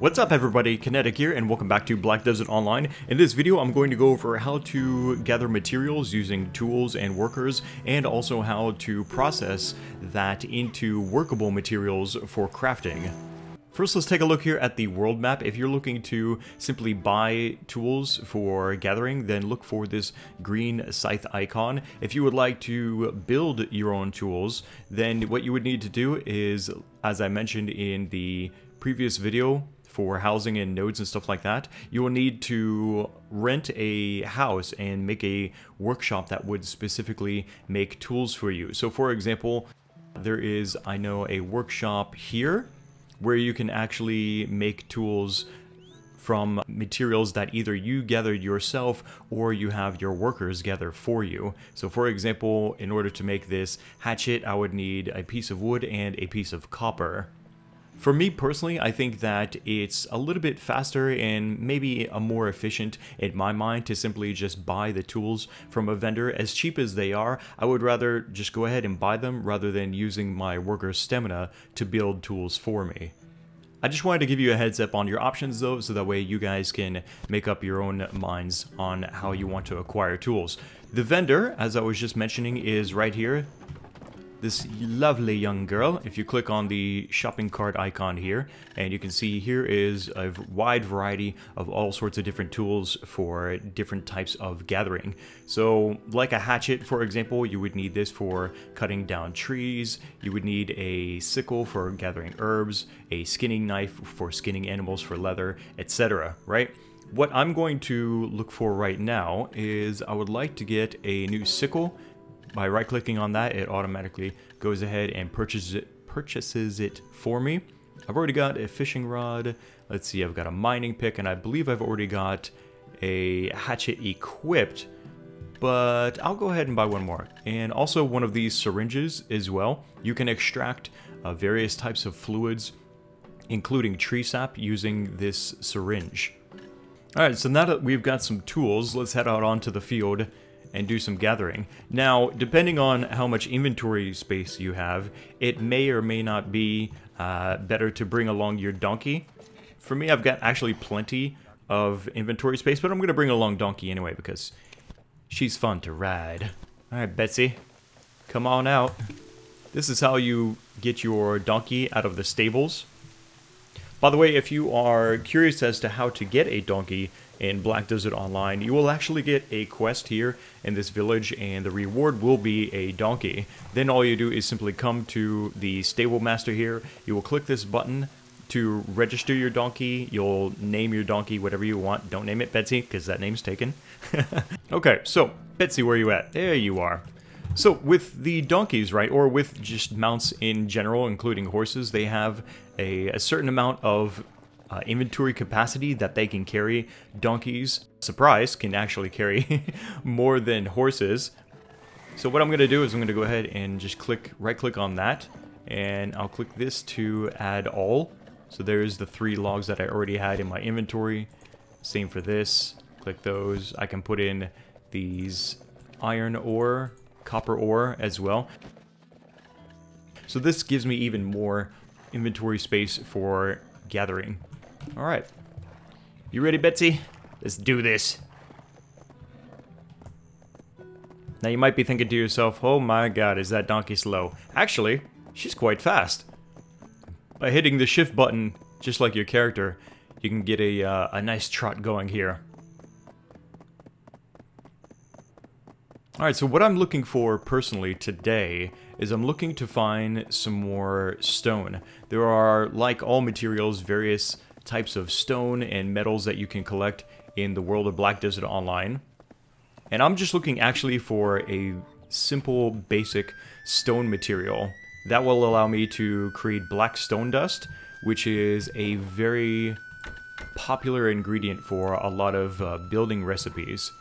What's up everybody, Kinetic here and welcome back to Black Desert Online. In this video I'm going to go over how to gather materials using tools and workers, and also how to process that into workable materials for crafting. First, let's take a look here at the world map. If you're looking to simply buy tools for gathering, then look for this green scythe icon. If you would like to build your own tools, then what you would need to do is, as I mentioned in the previous video, for housing and nodes and stuff like that, you will need to rent a house and make a workshop that would specifically make tools for you. So for example, there is, I know, a workshop here where you can actually make tools from materials that either you gathered yourself or you have your workers gather for you. So for example, in order to make this hatchet, I would need a piece of wood and a piece of copper. For me personally, I think that it's a little bit faster and maybe a more efficient in my mind to simply just buy the tools from a vendor. As cheap as they are, I would rather just go ahead and buy them rather than using my worker's stamina to build tools for me. I just wanted to give you a heads up on your options though, so that way you guys can make up your own minds on how you want to acquire tools. The vendor, as I was just mentioning, is right here. This lovely young girl. If you click on the shopping cart icon here, and you can see here is a wide variety of all sorts of different tools for different types of gathering. So like a hatchet, for example, you would need this for cutting down trees. You would need a sickle for gathering herbs, a skinning knife for skinning animals for leather, etc. Right? What I'm going to look for right now is I would like to get a new sickle. By right-clicking on that, it automatically goes ahead and purchases it for me. I've already got a fishing rod. Let's see, I've got a mining pick, and I believe I've already got a hatchet equipped. But I'll go ahead and buy one more. And also one of these syringes as well. You can extract various types of fluids, including tree sap, using this syringe. Alright, so now that we've got some tools, let's head out onto the field and do some gathering. Now, depending on how much inventory space you have, it may or may not be better to bring along your donkey. For me, I've got actually plenty of inventory space, but I'm going to bring along Donkey anyway because she's fun to ride. Alright, Betsy, come on out. This is how you get your donkey out of the stables. By the way, if you are curious as to how to get a donkey in Black Desert Online, you will actually get a quest here in this village, and the reward will be a donkey. Then all you do is simply come to the stable master here. You will click this button to register your donkey. You'll name your donkey whatever you want. Don't name it Betsy, because that name's taken. Okay, so Betsy, where are you at? There you are. So with the donkeys, right, or with just mounts in general, including horses, they have a certain amount of inventory capacity that they can carry. Donkeys, surprise, can actually carry more than horses. So what I'm going to do is I'm going to go ahead and just right click on that, and I'll click this to add all. So there's the 3 logs that I already had in my inventory. Same for this. Click those. I can put in these iron ore, copper ore as well. So this gives me even more inventory space for gathering. Alright. You ready, Betsy? Let's do this. Now you might be thinking to yourself, oh my god, is that donkey slow? Actually, she's quite fast. By hitting the shift button, just like your character, you can get a nice trot going here. Alright, so what I'm looking for personally today is I'm looking to find some more stone. There are, like all materials, various types of stone and metals that you can collect in the world of Black Desert Online. And I'm just looking actually for a simple, basic stone material that will allow me to create black stone dust, which is a very popular ingredient for a lot of building recipes.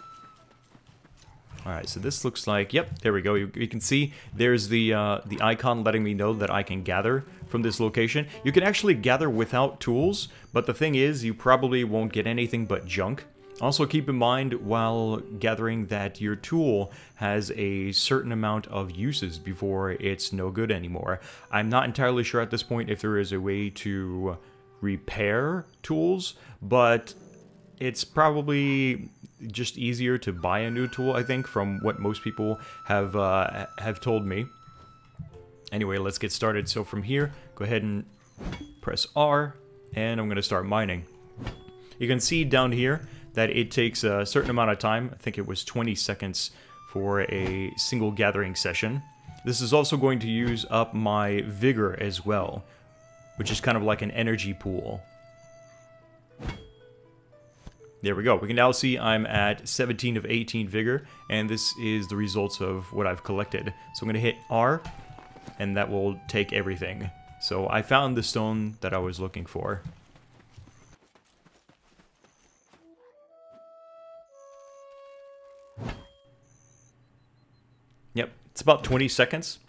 Alright, so this looks like, yep, there we go. You can see there's the icon letting me know that I can gather from this location. You can actually gather without tools, but the thing is, you probably won't get anything but junk. Also keep in mind while gathering that your tool has a certain amount of uses before it's no good anymore. I'm not entirely sure at this point if there is a way to repair tools, but it's probably just easier to buy a new tool, I think, from what most people have told me. Anyway, let's get started. So from here, go ahead and press R, and I'm going to start mining. You can see down here that it takes a certain amount of time. I think it was 20 seconds for a single gathering session. This is also going to use up my vigor as well, which is kind of like an energy pool. There we go. We can now see I'm at 17 of 18 vigor, and this is the results of what I've collected. So I'm going to hit R, and that will take everything. So I found the stone that I was looking for. Yep, it's about 20 seconds.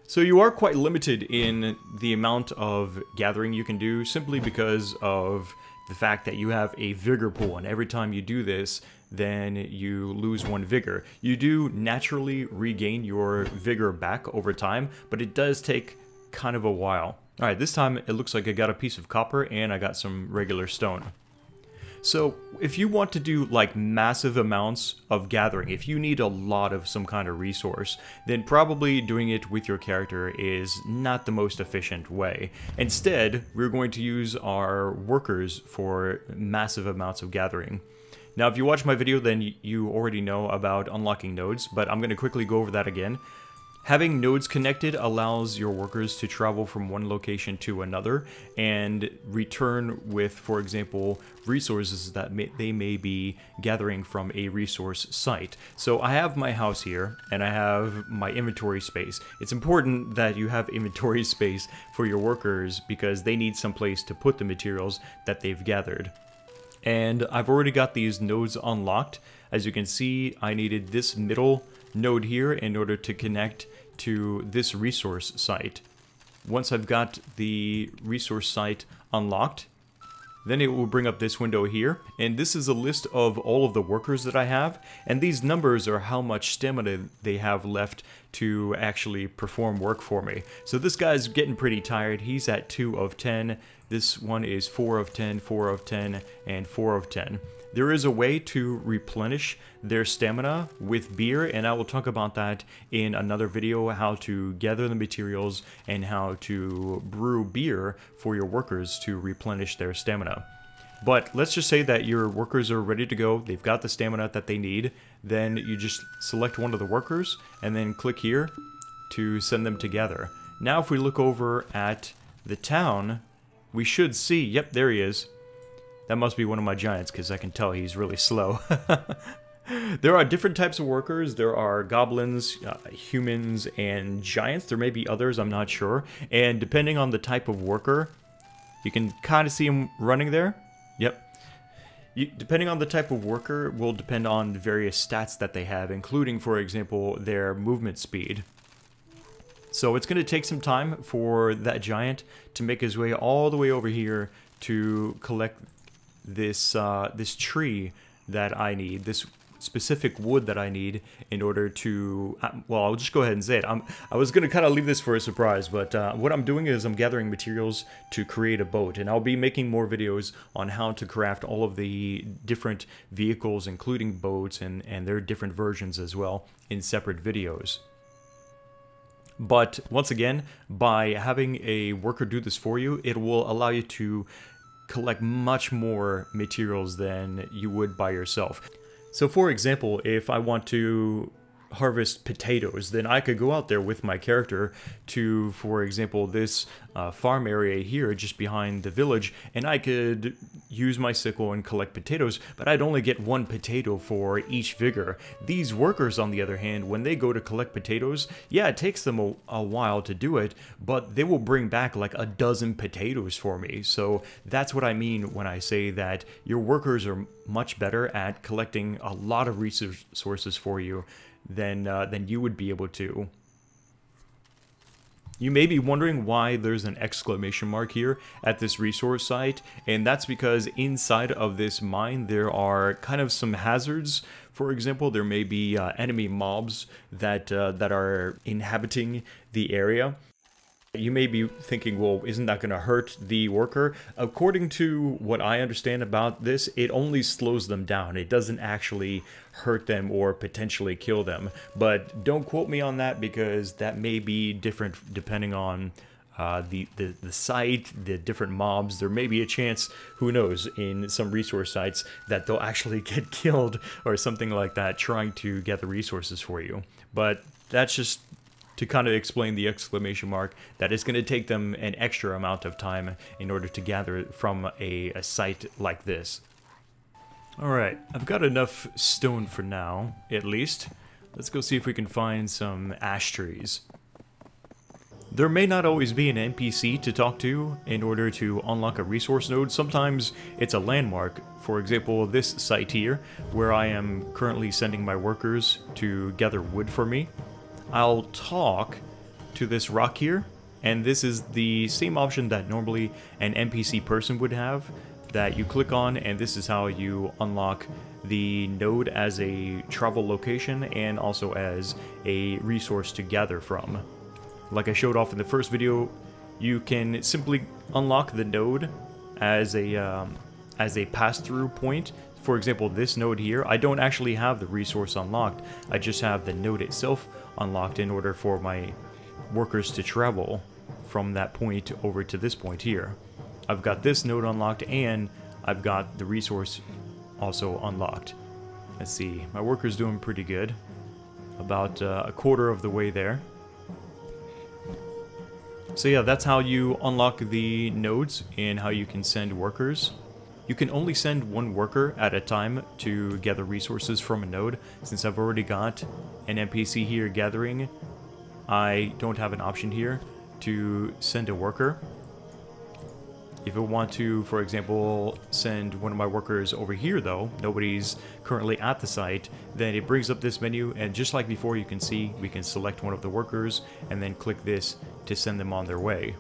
So you are quite limited in the amount of gathering you can do, simply because of the fact that you have a vigor pool, and every time you do this, then you lose 1 vigor. You do naturally regain your vigor back over time, but it does take kind of a while. Alright, this time it looks like I got a piece of copper and I got some regular stone. So if you want to do like massive amounts of gathering, if you need a lot of some kind of resource, then probably doing it with your character is not the most efficient way. Instead, we're going to use our workers for massive amounts of gathering. Now, if you watch my video, then you already know about unlocking nodes, but I'm going to quickly go over that again. Having nodes connected allows your workers to travel from one location to another and return with, for example, resources that they may be gathering from a resource site. So I have my house here, and I have my inventory space. It's important that you have inventory space for your workers because they need some place to put the materials that they've gathered. And I've already got these nodes unlocked. As you can see, I needed this middle node here in order to connect to this resource site. Once I've got the resource site unlocked, then it will bring up this window here, and this is a list of all of the workers that I have, and these numbers are how much stamina they have left to actually perform work for me. So this guy's getting pretty tired. He's at 2 of 10. This one is 4 of 10, 4 of 10, and 4 of 10. There is a way to replenish their stamina with beer, and I will talk about that in another video, how to gather the materials and how to brew beer for your workers to replenish their stamina. But let's just say that your workers are ready to go, they've got the stamina that they need, then you just select one of the workers and then click here to send them together. Now if we look over at the town, we should see, yep, there he is. That must be one of my giants, because I can tell he's really slow. There are different types of workers. There are goblins, humans, and giants. There may be others, I'm not sure. And depending on the type of worker, you can kind of see him running there. Yep. Depending on the type of worker will depend on various stats that they have, including, for example, their movement speed. So it's going to take some time for that giant to make his way all the way over here to collect this this tree that I need, this specific wood that I need in order to, well, I'll just go ahead and say it. I was going to kind of leave this for a surprise, but what I'm doing is I'm gathering materials to create a boat, and I'll be making more videos on how to craft all of the different vehicles, including boats and their different versions as well, in separate videos. But once again, by having a worker do this for you, it will allow you to collect much more materials than you would by yourself. So for example, if I want to harvest potatoes, then I could go out there with my character to, for example, this farm area here just behind the village, and I could use my sickle and collect potatoes, but I'd only get 1 potato for each vigor. These workers, on the other hand, when they go to collect potatoes, yeah, it takes them a while to do it, but they will bring back like a dozen potatoes for me. So that's what I mean when I say that your workers are much better at collecting a lot of resources for you than you would be able to. You may be wondering why there's an exclamation mark here at this resource site, and that's because inside of this mine there are kind of some hazards. For example, there may be enemy mobs that are inhabiting the area. You may be thinking, well, isn't that going to hurt the worker? According to what I understand about this, it only slows them down. It doesn't actually hurt them or potentially kill them. But don't quote me on that, because that may be different depending on the site, the different mobs. There may be a chance, who knows, in some resource sites that they'll actually get killed or something like that trying to get the resources for you. But that's just to kind of explain the exclamation mark, that it's going to take them an extra amount of time in order to gather from a site like this. Alright, I've got enough stone for now, at least. Let's go see if we can find some ash trees. There may not always be an NPC to talk to in order to unlock a resource node. Sometimes it's a landmark. For example, this site here, where I am currently sending my workers to gather wood for me. I'll talk to this rock here, and this is the same option that normally an NPC person would have, that you click on, and this is how you unlock the node as a travel location and also as a resource to gather from. Like I showed off in the first video, you can simply unlock the node as a pass-through point. For example, this node here, I don't actually have the resource unlocked. I just have the node itself unlocked in order for my workers to travel from that point over to this point here. I've got this node unlocked, and I've got the resource also unlocked. Let's see, my worker's doing pretty good. About a quarter of the way there. So yeah, that's how you unlock the nodes and how you can send workers. You can only send one worker at a time to gather resources from a node. Since I've already got an NPC here gathering, I don't have an option here to send a worker. If I want to, for example, send one of my workers over here though, nobody's currently at the site, then it brings up this menu, and just like before, you can see we can select one of the workers and then click this to send them on their way.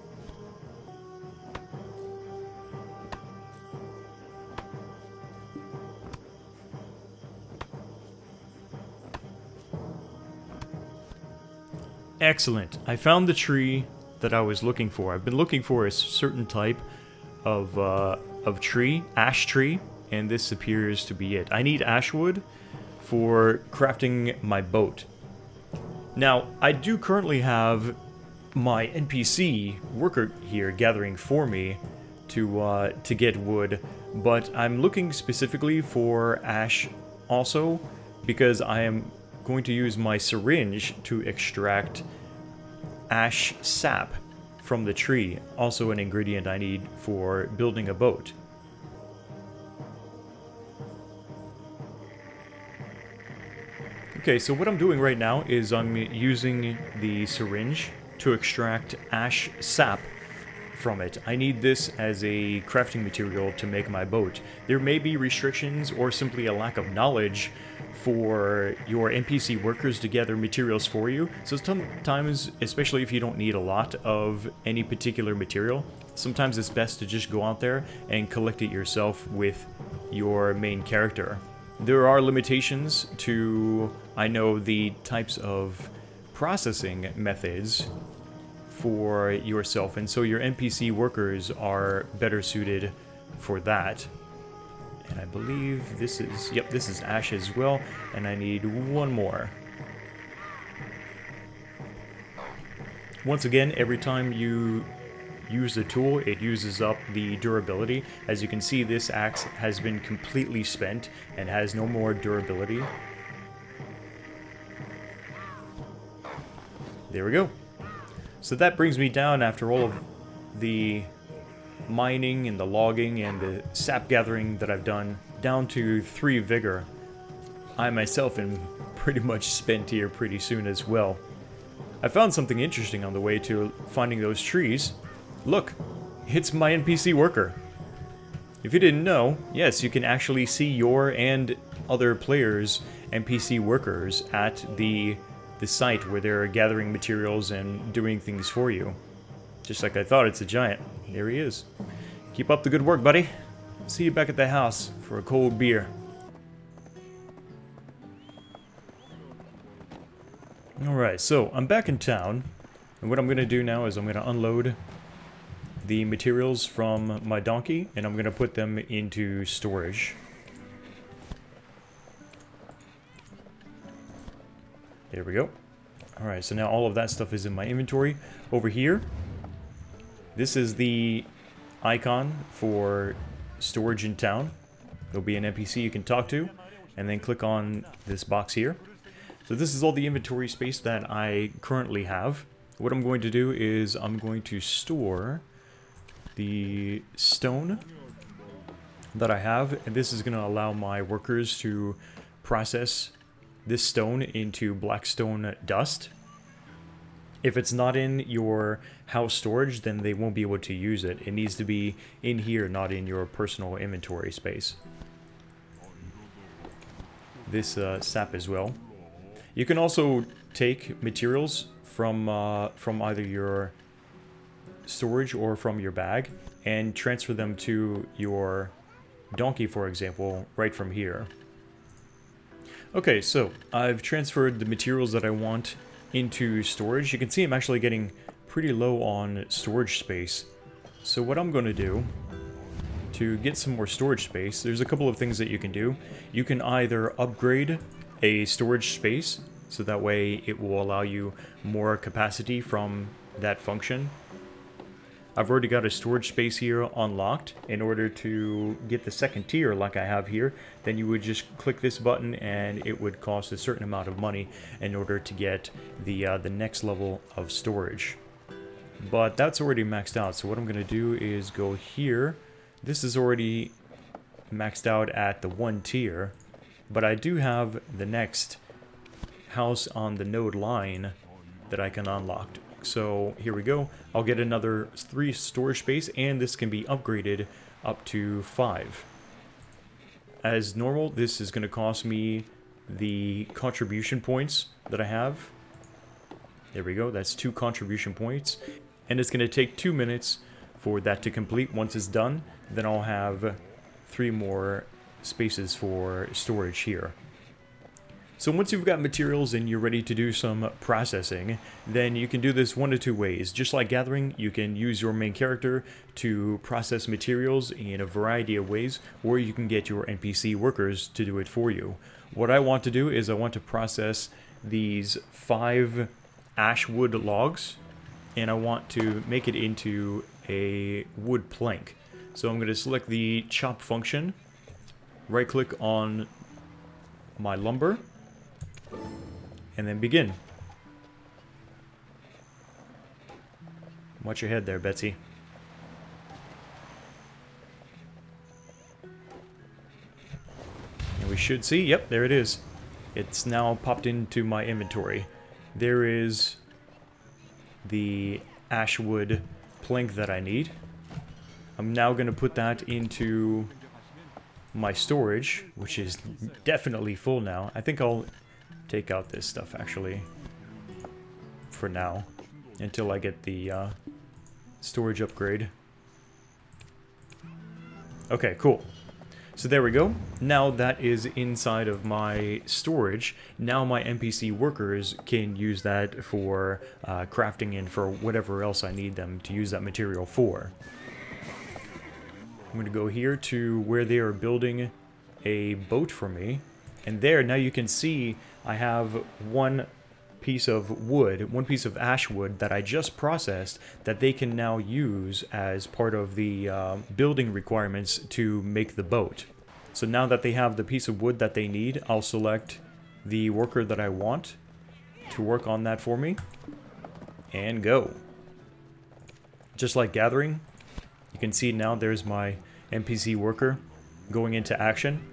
Excellent. I found the tree that I was looking for. I've been looking for a certain type of tree, ash tree, and this appears to be it. I need ash wood for crafting my boat. Now, I do currently have my NPC worker here gathering for me to get wood, but I'm looking specifically for ash also, because I am going to use my syringe to extract ash sap from the tree, also an ingredient I need for building a boat. Okay, so what I'm doing right now is I'm using the syringe to extract ash sap from it. I need this as a crafting material to make my boat. There may be restrictions or simply a lack of knowledge for your NPC workers to gather materials for you. So sometimes, especially if you don't need a lot of any particular material, sometimes it's best to just go out there and collect it yourself with your main character. There are limitations to, I know, the types of processing methods for yourself, and so your NPC workers are better suited for that. And I believe this is, yep, this is ash as well, and I need one more. Once again, every time you use the tool, it uses up the durability. As you can see, this axe has been completely spent and has no more durability. There we go. So that brings me down, after all of the mining and the logging and the sap gathering that I've done, down to 3 vigor. I myself am pretty much spent here pretty soon as well. I found something interesting on the way to finding those trees. Look, it's my NPC worker. If you didn't know, yes, you can actually see your and other players' NPC workers at the site where they're gathering materials and doing things for you. Just like I thought, it's a giant. There he is. Keep up the good work, buddy. See you back at the house for a cold beer. Alright, so I'm back in town, And what I'm going to do now is I'm going to unload the materials from my donkey, and I'm going to put them into storage. There we go. Alright, so now all of that stuff is in my inventory. Over here, this is the icon for storage in town. There'll be an NPC you can talk to, and then click on this box here. So this is all the inventory space that I currently have. What I'm going to do is I'm going to store the stone that I have, and this is going to allow my workers to process this stone into black stone dust. If it's not in your house storage, then they won't be able to use it. It needs to be in here, not in your personal inventory space. This sap as well. You can also take materials from either your storage or from your bag and transfer them to your donkey, for example, right from here. Okay, so I've transferred the materials that I want into storage. You can see I'm actually getting pretty low on storage space. So what I'm going to do to get some more storage space, there's a couple of things that you can do. You can either upgrade a storage space, so that way it will allow you more capacity from that function. I've already got a storage space here unlocked. In order to get the second tier like I have here, then you would just click this button and it would cost a certain amount of money in order to get the next level of storage. But that's already maxed out, so what I'm going to do is go here. This is already maxed out at the 1 tier, but I do have the next house on the node line that I can unlock. So here we go. I'll get another 3 storage space, and this can be upgraded up to 5. As normal, this is going to cost me the contribution points that I have. There we go. That's 2 contribution points, and it's going to take 2 minutes for that to complete. Once it's done, then I'll have 3 more spaces for storage here. So once you've got materials and you're ready to do some processing, then you can do this one of 2 ways. Just like gathering, you can use your main character to process materials in a variety of ways, or you can get your NPC workers to do it for you. What I want to do is I want to process these 5 ash wood logs, and I want to make it into a wood plank. So I'm going to select the chop function, right click on my lumber, and then begin. Watch your head there, Betsy. And we should see, yep, there it is. It's now popped into my inventory. There is the ash wood plank that I need. I'm now going to put that into my storage, which is definitely full now. I think I'll take out this stuff actually for now until I get the storage upgrade. Okay, cool. So there we go. Now that is inside of my storage. Now my NPC workers can use that for crafting and for whatever else I need them to use that material for. I'm going to go here to where they are building a boat for me. And there, now you can see I have 1 piece of wood, 1 piece of ash wood that I just processed that they can now use as part of the building requirements to make the boat. So now that they have the piece of wood that they need, I'll select the worker that I want to work on that for me and go. Just like gathering, you can see now there's my NPC worker going into action.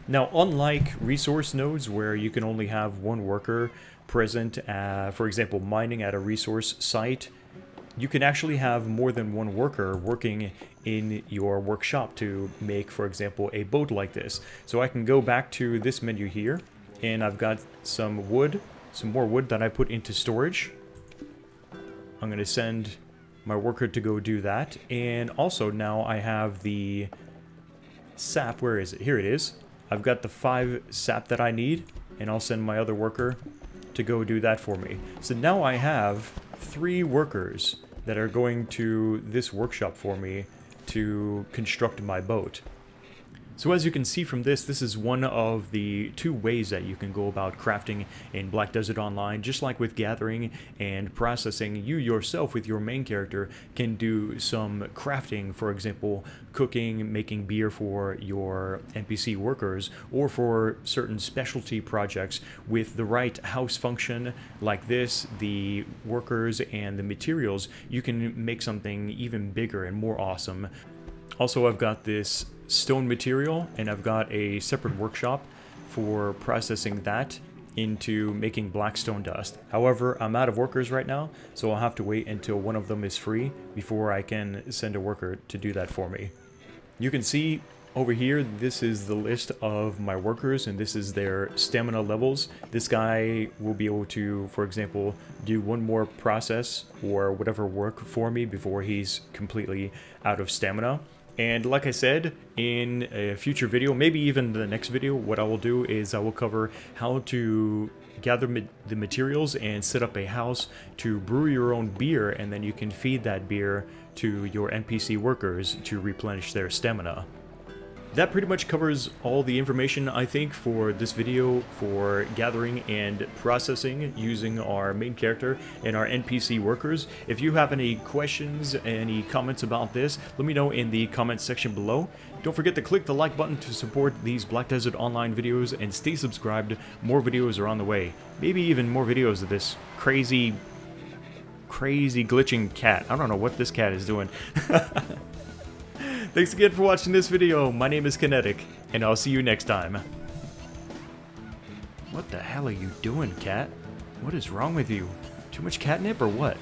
Now, unlike resource nodes where you can only have 1 worker present, for example, mining at a resource site, you can actually have more than 1 worker working in your workshop to make, for example, a boat like this. So I can go back to this menu here, and I've got some wood, some more wood that I put into storage. I'm going to send my worker to go do that, and also now I have the sap. Where is it? Here it is. I've got the 5 sap that I need, and I'll send my other worker to go do that for me. So now I have 3 workers that are going to this workshop for me to construct my boat. So as you can see from this is one of the 2 ways that you can go about crafting in Black Desert Online. Just like with gathering and processing, you yourself with your main character can do some crafting, for example, cooking, making beer for your NPC workers, or for certain specialty projects with the right house function like this, the workers and the materials, you can make something even bigger and more awesome. Also, I've got this stone material, and I've got a separate workshop for processing that into making black stone dust. However, I'm out of workers right now, so I'll have to wait until one of them is free before I can send a worker to do that for me. You can see over here, this is the list of my workers, and this is their stamina levels. This guy will be able to, for example, do one more process or whatever work for me before he's completely out of stamina. And like I said, in a future video, maybe even the next video, what I will do is I will cover how to gather the materials and set up a house to brew your own beer, and then you can feed that beer to your NPC workers to replenish their stamina. That pretty much covers all the information, I think, for this video for gathering and processing using our main character and our NPC workers. If you have any questions, any comments about this, let me know in the comments section below. Don't forget to click the like button to support these Black Desert Online videos, and stay subscribed. More videos are on the way. Maybe even more videos of this crazy glitching cat. I don't know what this cat is doing. Thanks again for watching this video. My name is Kinetic, and I'll see you next time. What the hell are you doing, cat? What is wrong with you? Too much catnip or what?